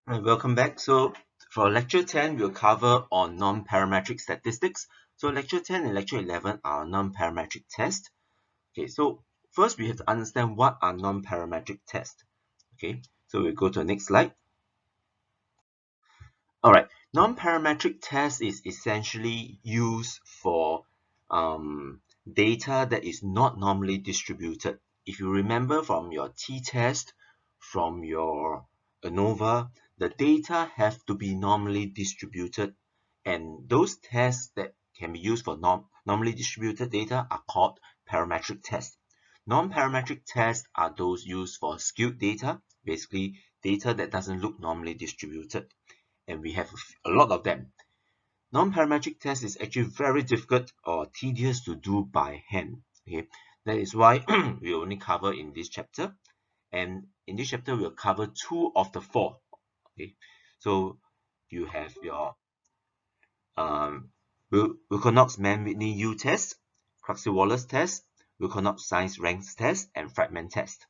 Welcome back. So for lecture 10, we'll cover on non-parametric statistics. So lecture 10 and lecture 11 are non-parametric tests. Okay, so first we have to understand what are non-parametric tests. Okay, so we'll go to the next slide. All right, non-parametric test is essentially used for data that is not normally distributed. If you remember from your t-test, from your ANOVA, the data have to be normally distributed, and those tests that can be used for normally distributed data are called parametric tests. Non-parametric tests are those used for skewed data, basically data that doesn't look normally distributed, and we have a lot of them. Non-parametric test is actually very difficult or tedious to do by hand. Okay, that is why we only cover in this chapter, and in this chapter we'll cover two of the four. Okay, so you have your Wilcoxon-Mann-Whitney U test, Kruskal-Wallis test, Wilcoxon ranks test, and fragment test.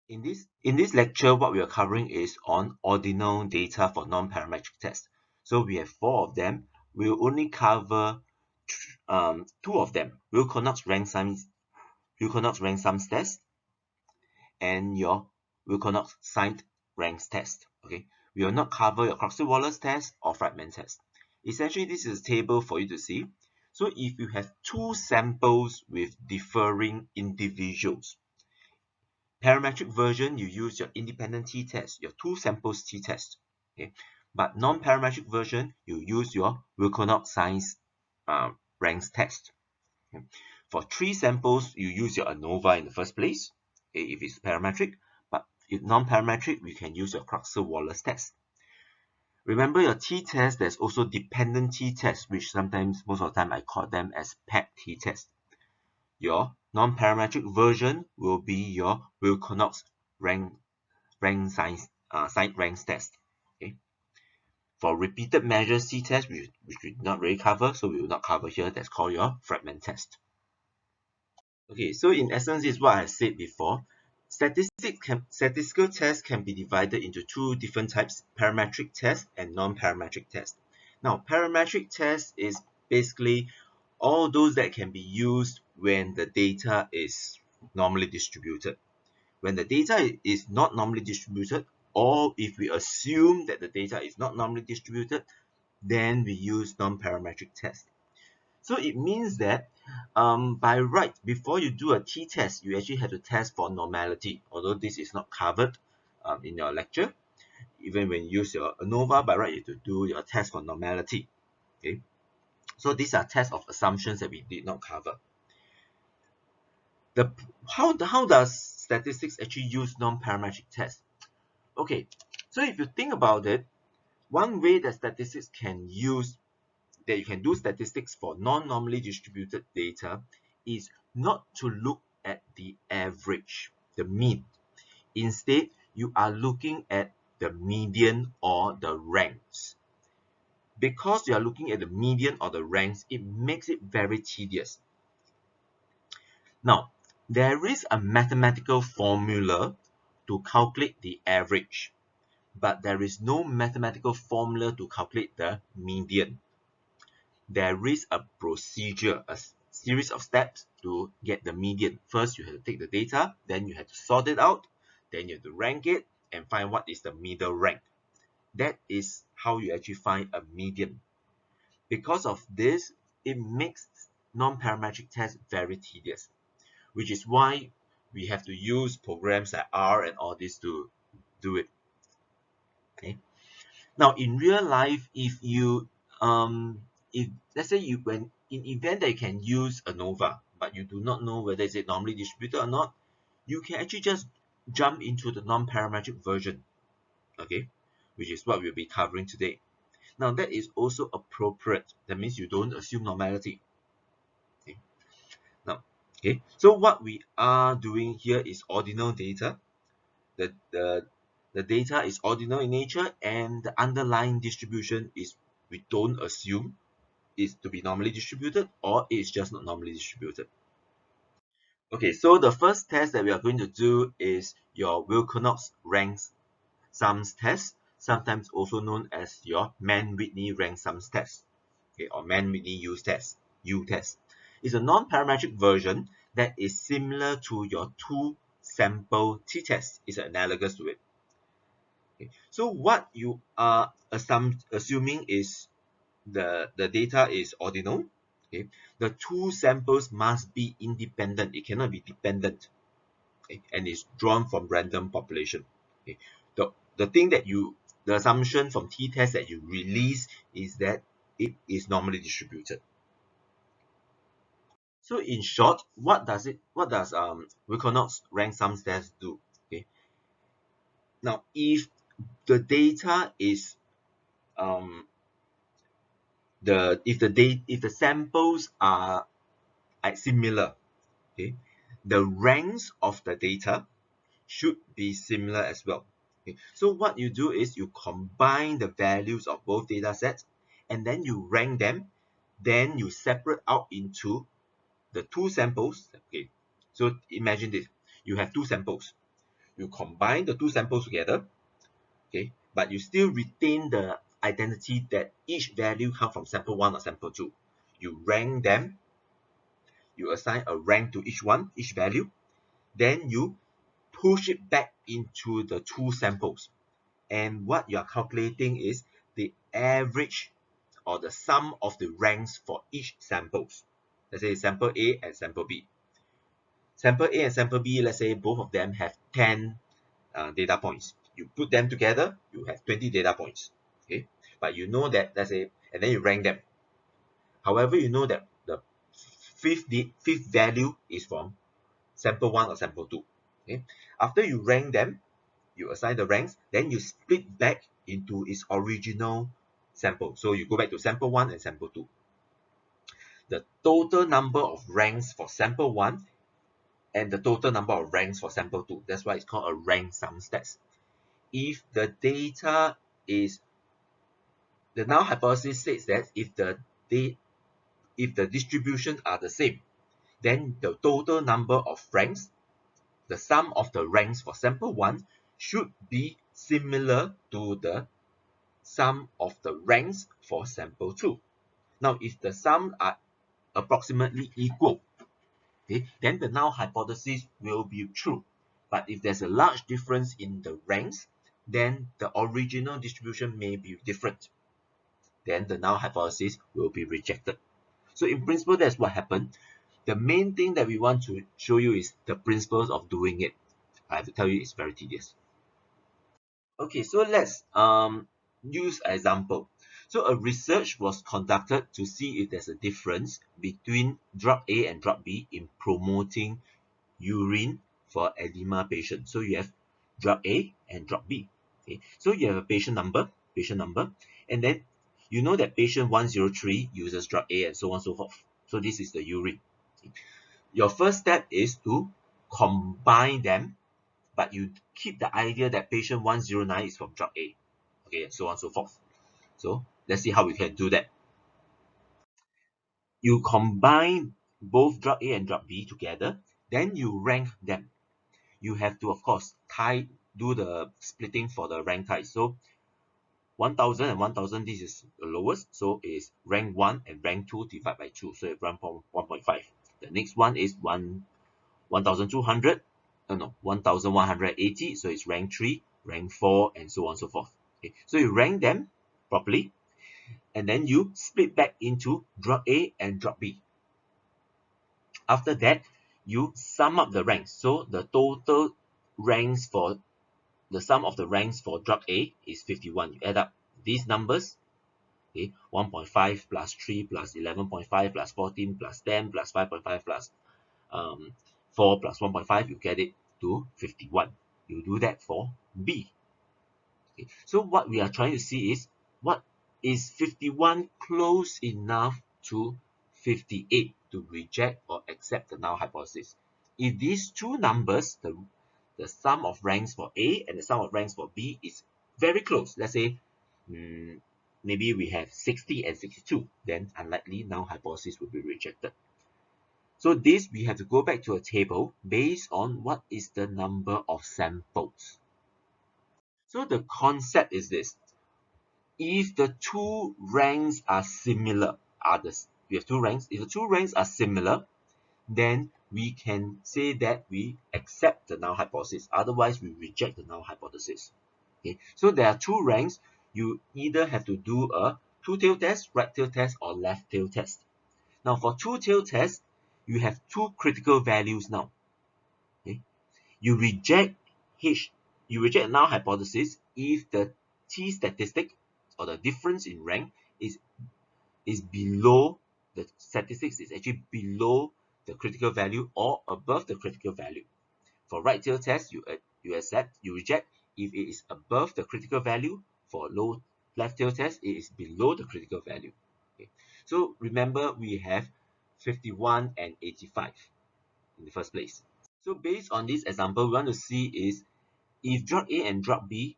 In this lecture, what we are covering is on ordinal data for non-parametric tests. So we have four of them. We'll only cover two of them: Wilcoxon rank sums test and your Wilcoxon ranks test. Okay, we will not cover your Kruskal-Wallis test or fragment test. Essentially, this is a table for you to see. So if you have two samples with differing individuals, parametric version, you use your independent t-test, your two samples t-test. Okay, but non-parametric version, you use your Wilcoxon ranks test. Okay. For three samples, you use your ANOVA in the first place, okay, if it's parametric. But if non-parametric, we can use your Kruskal-Wallis test. Remember your t-test, there's also dependent t-test, which sometimes, most of the time, I call them as PEP t-test. Your non-parametric version will be your Wilcoxon rank ranks test. Okay. For repeated measures t-test, which we did not really cover, so we will not cover here, that's called your fragment test. Okay, so in essence, this is what I said before. Statistical tests can be divided into two different types: parametric test and non-parametric test. Now, parametric test is basically all those that can be used when the data is normally distributed. When the data is not normally distributed, or if we assume that the data is not normally distributed, then we use non-parametric test. So it means that by right, before you do a t-test, you actually have to test for normality, although this is not covered in your lecture. Even when you use your ANOVA, by right, you have to do your test for normality. Okay, so these are tests of assumptions that we did not cover. How does statistics actually use non-parametric tests? Okay, so if you think about it, one way that statistics can use that you can do statistics for non-normally distributed data is not to look at the average, the mean. Instead, you are looking at the median or the ranks. Because you are looking at the median or the ranks, it makes it very tedious. Now, there is a mathematical formula to calculate the average, but there is no mathematical formula to calculate the median. There is a procedure, a series of steps to get the median. First, you have to take the data, then you have to sort it out, then you have to rank it and find what is the middle rank. That is how you actually find a median. Because of this, it makes non-parametric tests very tedious, which is why we have to use programs like R and all this to do it. Okay. Now, in real life, if let's say when in event that you can use ANOVA, but you do not know whether is it normally distributed or not, you can actually just jump into the non-parametric version, okay, which is what we'll be covering today. Now, that is also appropriate. That means you don't assume normality. Okay. Now, okay, so what we are doing here is ordinal data. The data is ordinal in nature, and the underlying distribution is, we don't assume is to be normally distributed, or it's just not normally distributed. Okay, so the first test that we are going to do is your Wilcoxon ranks sums test, sometimes also known as your Mann-Whitney rank sums test, okay, or Mann-Whitney U test, U test. It's a non-parametric version that is similar to your two-sample t-test. It's analogous to it. Okay. So what you are assuming is the data is ordinal. Okay. The two samples must be independent. It cannot be dependent. Okay. And it's drawn from random population. Okay. The thing that the assumption from t-test that you release is that it is normally distributed. So in short, what does Wilcoxon rank sums test do? Okay. Now, if the data is if the samples are similar, okay, the ranks of the data should be similar as well. Okay. So what you do is you combine the values of both data sets and then you rank them, then you separate out into the two samples. Okay. So imagine this, you have two samples, you combine the two samples together, okay, but you still retain the identity that each value comes from sample 1 or sample 2. You rank them, you assign a rank to each one, each value, then you push it back into the two samples. And what you are calculating is the average or the sum of the ranks for each samples. Let's say sample A and sample B. Sample A and sample B, let's say both of them have 10 data points. You put them together, you have 20 data points. Okay, but you know that, let's say, and then you rank them. However, you know that the fifth value is from sample 1 or sample 2. Okay, after you rank them, you assign the ranks, then you split back into its original sample. So you go back to sample 1 and sample 2. The total number of ranks for sample 1 and the total number of ranks for sample 2. That's why it's called a rank sums test. If the data is, the null hypothesis states that if the distributions are the same, then the total number of ranks, the sum of the ranks for sample 1 should be similar to the sum of the ranks for sample 2. Now, if the sum are approximately equal, okay, then the null hypothesis will be true. But if there's a large difference in the ranks, then the original distribution may be different. Then the null hypothesis will be rejected. So in principle, that's what happened. The main thing that we want to show you is the principles of doing it. I have to tell you, it's very tedious. Okay, so let's use an example. So a research was conducted to see if there's a difference between drug A and drug B in promoting urine for edema patients. So you have drug A and drug B. Okay, so you have a patient number, and then you know that patient 103 uses drug A and so on and so forth. So this is the urine. Your first step is to combine them, but you keep the idea that patient 109 is from drug A. Okay, and so on and so forth. So let's see how we can do that. You combine both drug A and drug B together, then you rank them. You have to, of course, do the splitting for the rank type. So 1000 and 1000, this is the lowest. So is rank 1 and rank 2 divided by 2. So it's 1.5. The next one is 1200. No, 1180. So it's rank 3, rank 4, and so on and so forth. Okay. So you rank them properly, and then you split back into drug A and drug B. After that, you sum up the ranks. So the total ranks for the sum of the ranks for drug A is 51. You add up these numbers, okay, 1.5 plus 3 plus 11.5 plus 14 plus 10 plus 5.5 plus 4 plus 1.5, you get it to 51. You do that for B. Okay. So what we are trying to see is, what is 51 close enough to 58 to reject or accept the null hypothesis? If these two numbers, the sum of ranks for A and the sum of ranks for B is very close, let's say maybe we have 60 and 62, then unlikely null hypothesis will be rejected. So this, we have to go back to a table based on what is the number of samples. So the concept is this: if the two ranks are similar, we have two ranks. If the two ranks are similar, then we can say that we accept the null hypothesis. Otherwise, we reject the null hypothesis. Okay, so there are two ranks. You either have to do a two-tail test, right-tail test, or left-tail test. Now, for two-tail test, you have two critical values now. Okay, you reject you reject null hypothesis if the t statistic or the difference in rank is below the statistics is actually below the critical value or above the critical value. For right tail test, you reject if it is above the critical value. For left tail test, it is below the critical value. Okay. So remember, we have 51 and 85 in the first place. So based on this example, we want to see is if drug A and drug B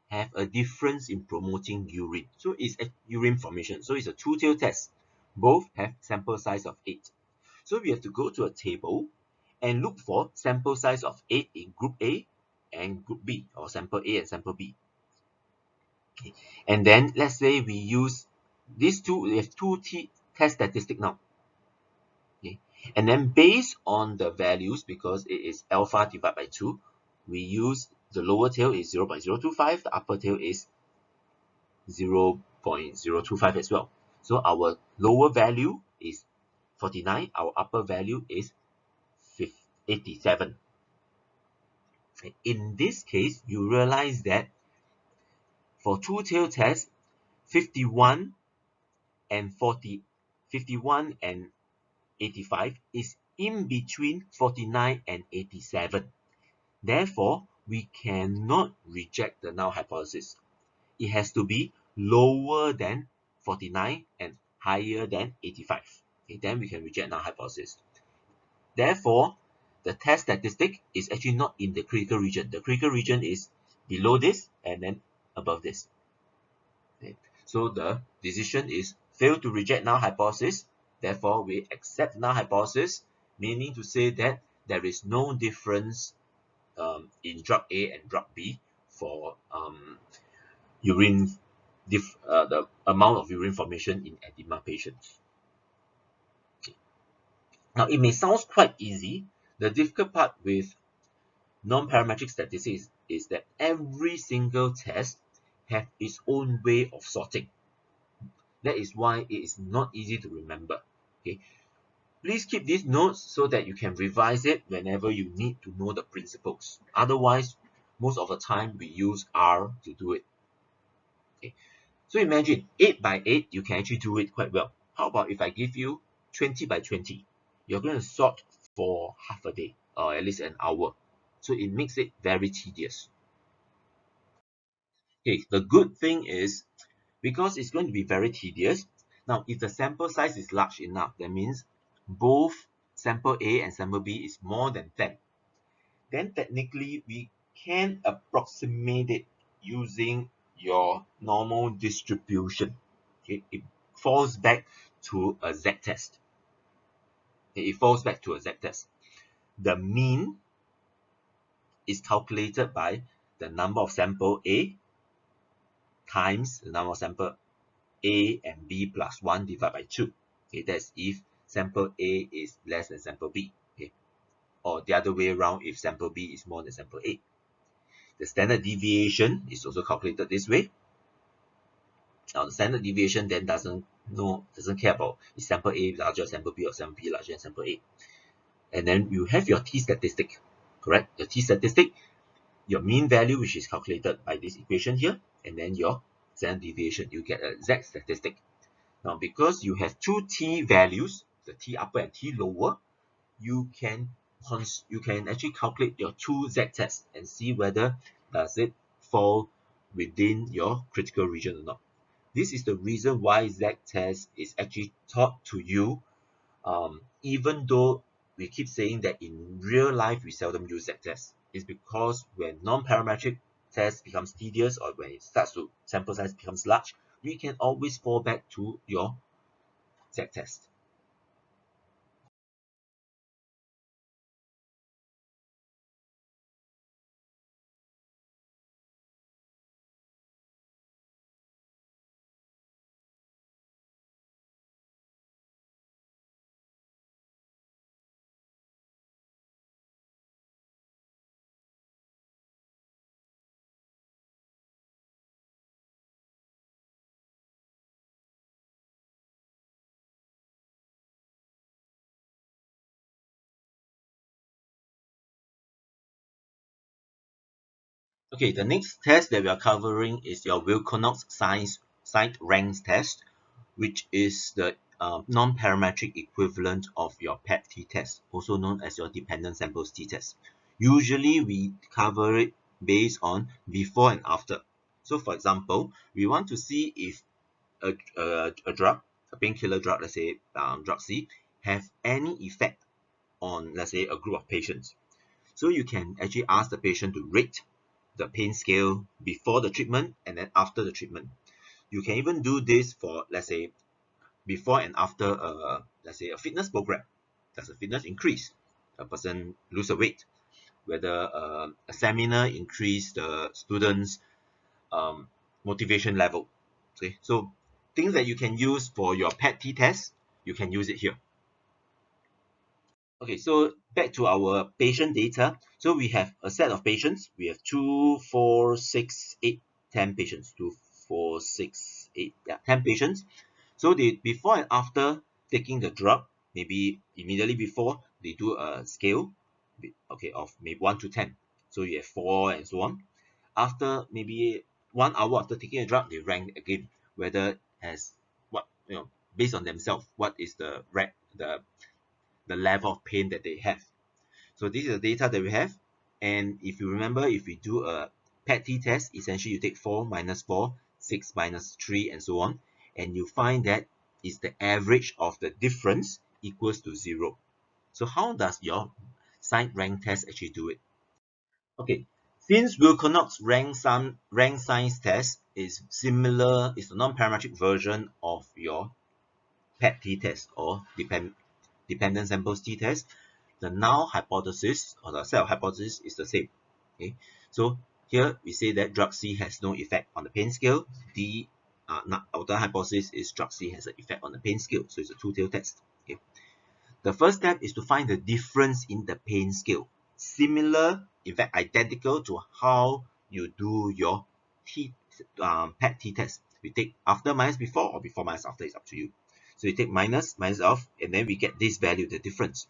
have a difference in promoting urine. So it's a urine formation. So it's a two-tail test. Both have sample size of 8. So we have to go to a table and look for sample size of 8 in group A and group B, or sample A and sample B. Okay. And then let's say we use these two, we have two test statistics now. Okay. And then based on the values, because it is alpha divided by 2, we use the lower tail is 0.025, the upper tail is 0.025 as well. So our lower value is 49, our upper value is 87. In this case, you realize that for two-tail test, 51 and 85 is in between 49 and 87. Therefore, we cannot reject the null hypothesis. It has to be lower than 49 and higher than 85. Okay, then we can reject null hypothesis. Therefore, the test statistic is actually not in the critical region. The critical region is below this and then above this. Okay. So the decision is fail to reject null hypothesis. Therefore, we accept null hypothesis, meaning to say that there is no difference in drug A and drug B for the amount of urine formation in edema patients. Okay. Now, it may sound quite easy. The difficult part with non-parametric statistics is that every single test have its own way of sorting. That is why it is not easy to remember. Okay. Please keep these notes so that you can revise it whenever you need to know the principles. Otherwise, most of the time we use R to do it. Okay. So imagine 8 by 8, you can actually do it quite well. How about if I give you 20 by 20? You're going to sort for half a day or at least an hour. So it makes it very tedious. Okay, the good thing is because it's going to be very tedious. Now, if the sample size is large enough, that means both sample A and sample B is more than 10. Then technically we can approximate it using your normal distribution. Okay, it falls back to a z-test. Okay, it falls back to a z-test. The mean is calculated by the number of sample A times the number of sample A and B plus 1 divided by 2. Okay, that's if sample A is less than sample B. Okay, or the other way around if sample B is more than sample A. The standard deviation is also calculated this way. Now the standard deviation then doesn't care about is sample A larger than sample B or sample B larger than sample A. And then you have your t statistic, correct? Your t statistic, your mean value, which is calculated by this equation here, and then your standard deviation, you get a z statistic. Now because you have two t values, the t upper and t lower, you can actually calculate your two z-tests and see whether does it fall within your critical region or not. This is the reason why z-test is actually taught to you, even though we keep saying that in real life we seldom use z-test. It's because when non-parametric test becomes tedious or when it starts to sample size becomes large, we can always fall back to your z-test. Okay, the next test that we are covering is your Wilcoxon side ranks test, which is the non-parametric equivalent of your PET-T test, also known as your dependent samples t-test. Usually, we cover it based on before and after. So, for example, we want to see if a drug, a painkiller drug, let's say drug C, have any effect on, let's say, a group of patients. So you can actually ask the patient to rate the pain scale before the treatment and then after the treatment. You can even do this for, let's say, before and after let's say a fitness program. Does the fitness increase? A person lose a weight? Whether a seminar increase the students' motivation level? Okay, so things that you can use for your PET-T test, you can use it here. Okay, so back to our patient data. So we have a set of patients. We have 2, 4, 6, 8, 10 patients. 2, 4, 6, 8, yeah, 10 patients. So they before and after taking the drug, maybe immediately before, they do a scale, okay, of maybe 1 to 10. So you have 4 and so on. After maybe 1 hour after taking a drug, they rank again whether as what, based on themselves, what is the level of pain that they have. So this is the data that we have. And if you remember, if we do a PET-T test, essentially you take 4 minus 4, 6 minus 3, and so on. And you find that is the average of the difference equals to 0. So how does your side rank test actually do it? Okay, since Wilcoxon's rank size test is similar, is a non-parametric version of your PET-T test or dependent samples t-test, the null hypothesis or the set of hypotheses is the same. Okay, so here we say that drug C has no effect on the pain scale. The outer hypothesis is drug C has an effect on the pain scale, so it's a two-tailed test. Okay, the first step is to find the difference in the pain scale, similar, in fact identical to how you do your PET-T test. We take after minus before or before minus after, it's up to you. So you take minus off, and then we get this value, the difference.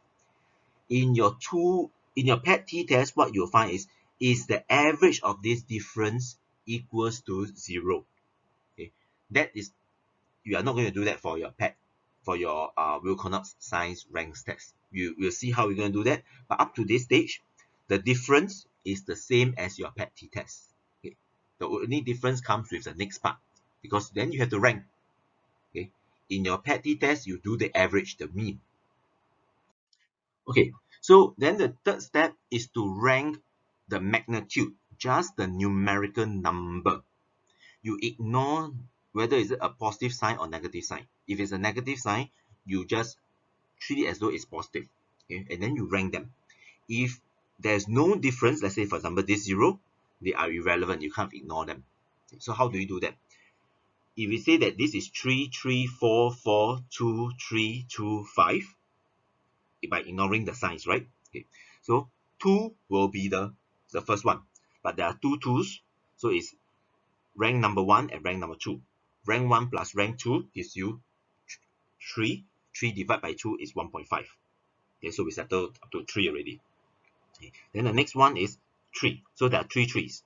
In your PET-T test, what you'll find is the average of this difference equals to 0. Okay, that is, you are not going to do that for your Wilcoxon science ranks test. You will see how we're going to do that. But up to this stage, the difference is the same as your PET-T test. Okay, the only difference comes with the next part, because then you have to rank. Okay, in your PET-T test, you do the average, the mean. Okay, so then the third step is to rank the magnitude, just the numerical number. You ignore whether is it a positive sign or negative sign. If it's a negative sign, you just treat it as though it's positive. Okay, and then you rank them. If there's no difference, let's say for example this 0, they are irrelevant. You can't ignore them. Okay, so how do you do that? If we say that this is 3, 3, 4, 4, 2, 3, 2, 5, by ignoring the signs, right? Okay, so 2 will be the first one, but there are two 2's, so it's rank number 1 and rank number 2. Rank 1 plus rank 2 gives you 3. 3 divided by 2 is 1.5. Okay, so we settled up to 3 already. Okay, then the next one is 3. So there are 3 3's.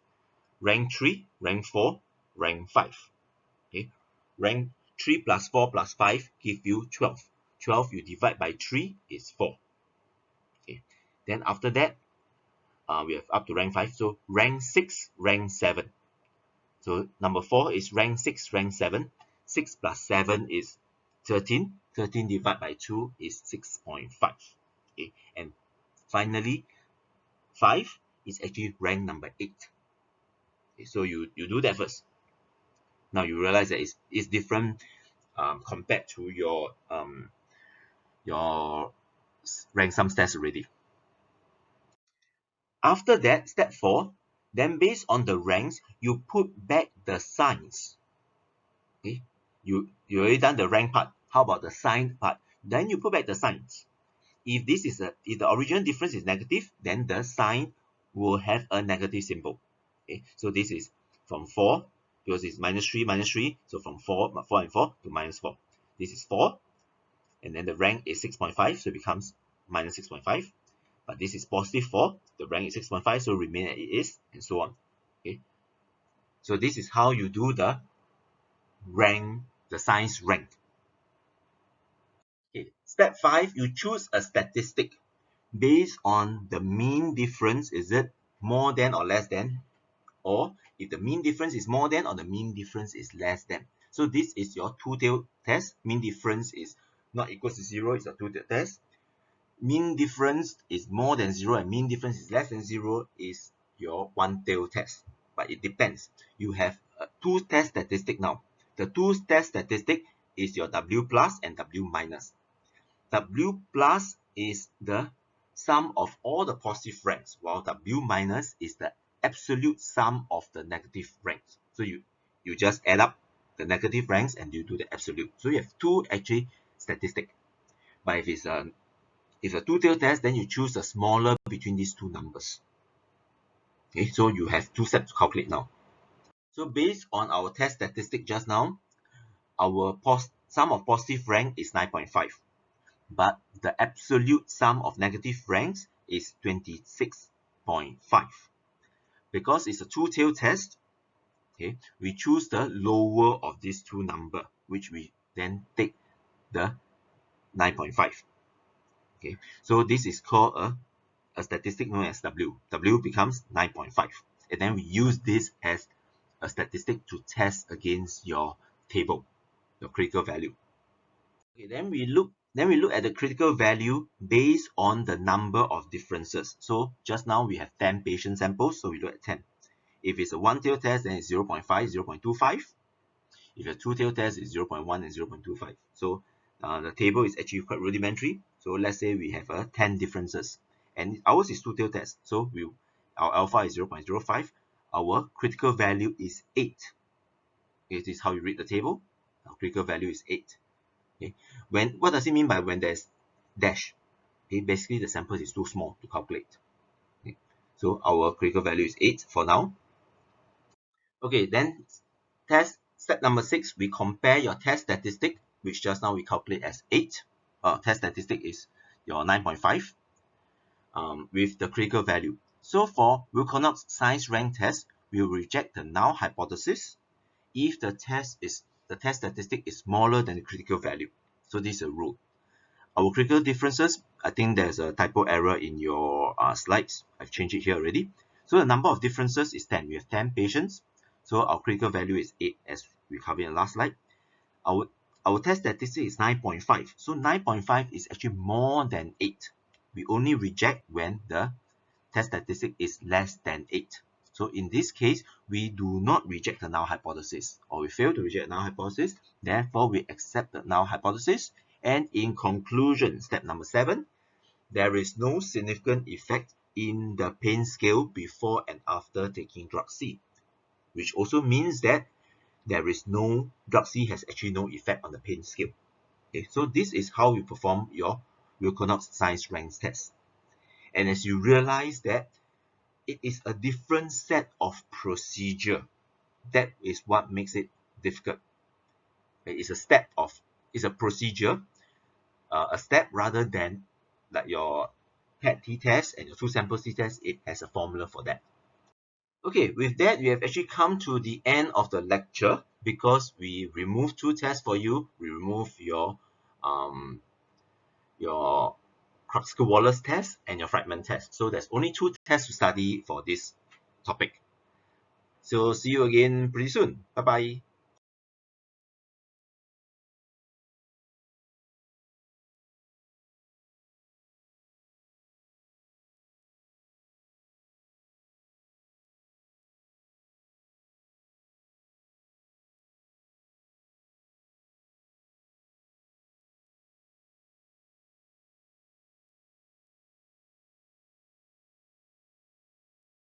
Rank 3, rank 4, rank 5. Okay, rank 3 plus 4 plus 5 give you 12. 12 you divide by 3 is 4. Okay, then after that, we have up to rank 5. So rank 6, rank 7. So number 4 is rank 6, rank 7. 6 plus 7 is 13. 13 divided by 2 is 6.5. Okay, and finally, 5 is actually rank number 8. Okay, so you do that first. Now you realize that it's different compared to your rank sum test already. After that, step 4, then based on the ranks, you put back the signs. Okay, you already done the rank part. How about the sign part? Then you put back the signs. If the original difference is negative, then the sign will have a negative symbol. Okay, so this is from 4, because it's minus 3, so from 4 and 4 to minus 4. This is 4, and then the rank is 6.5, so it becomes minus 6.5. But this is positive 4, the rank is 6.5, so remain as it is, and so on. Okay, So this is how you do the science rank. Okay. Step 5, you choose a statistic based on the mean difference. Is it more than or less than? Or if the mean difference is more than or the mean difference is less than. So this is your two-tailed test. Mean difference is not equal to 0. It's a two-tailed test. Mean difference is more than 0 and mean difference is less than 0 is your one-tailed test. But it depends. You have a two-test statistic now. The two-test statistic is your W plus and W minus. W plus is the sum of all the positive ranks, while W minus is the absolute sum of the negative ranks. So you just add up the negative ranks and you do the absolute. So you have two actually statistic. But if it's a two-tailed test, then you choose the smaller between these two numbers. Okay, so you have two steps to calculate now. So based on our test statistic just now, our sum of positive rank is 9.5. But the absolute sum of negative ranks is 26.5. Because it's a two-tailed test, okay, we choose the lower of these two numbers, which we then take the 9.5. Okay, so this is called a statistic known as W. W becomes 9.5. And then we use this as a statistic to test against your table, your critical value. Okay, then we look at the critical value based on the number of differences. So just now we have 10 patient samples, so we look at 10. If it's a one-tailed test, then it's 0.5, 0.25. If it's a two-tailed test, it's 0.1 and 0.25. So the table is actually quite rudimentary. So let's say we have 10 differences, and ours is two-tailed test. So our alpha is 0.05. Our critical value is 8. This is how you read the table. Our critical value is 8. Okay. What does it mean by when there's dash? Okay, basically the sample is too small to calculate. Okay. So our critical value is 8 for now. Okay, then step number 6, we compare your test statistic, which just now we calculate as 8. Test statistic is your 9.5 with the critical value. So for Wilcoxon science rank test, we will reject the null hypothesis if the test statistic is smaller than the critical value. So this is a rule. Our critical differences, I think there's a typo error in your slides. I've changed it here already. So the number of differences is 10. We have 10 patients. So our critical value is 8 as we covered in the last slide. Our test statistic is 9.5. So 9.5 is actually more than 8. We only reject when the test statistic is less than 8. So in this case, we do not reject the null hypothesis, or we fail to reject the null hypothesis. Therefore, we accept the null hypothesis. And in conclusion, step number 7, there is no significant effect in the pain scale before and after taking drug C, which also means that drug C has actually no effect on the pain scale. Okay, so this is how you perform your Wilcoxon science rank test. And as you realize that it is a different set of procedure, that is what makes it difficult. It's a procedure, a step rather than like your PET t-test and your two sample t-test. It has a formula for that. Okay, with that, we have actually come to the end of the lecture because we removed two tests for you. We removed your Kruskal-Wallis test and your fragment test. So there's only two tests to study for this topic. So see you again pretty soon. Bye bye.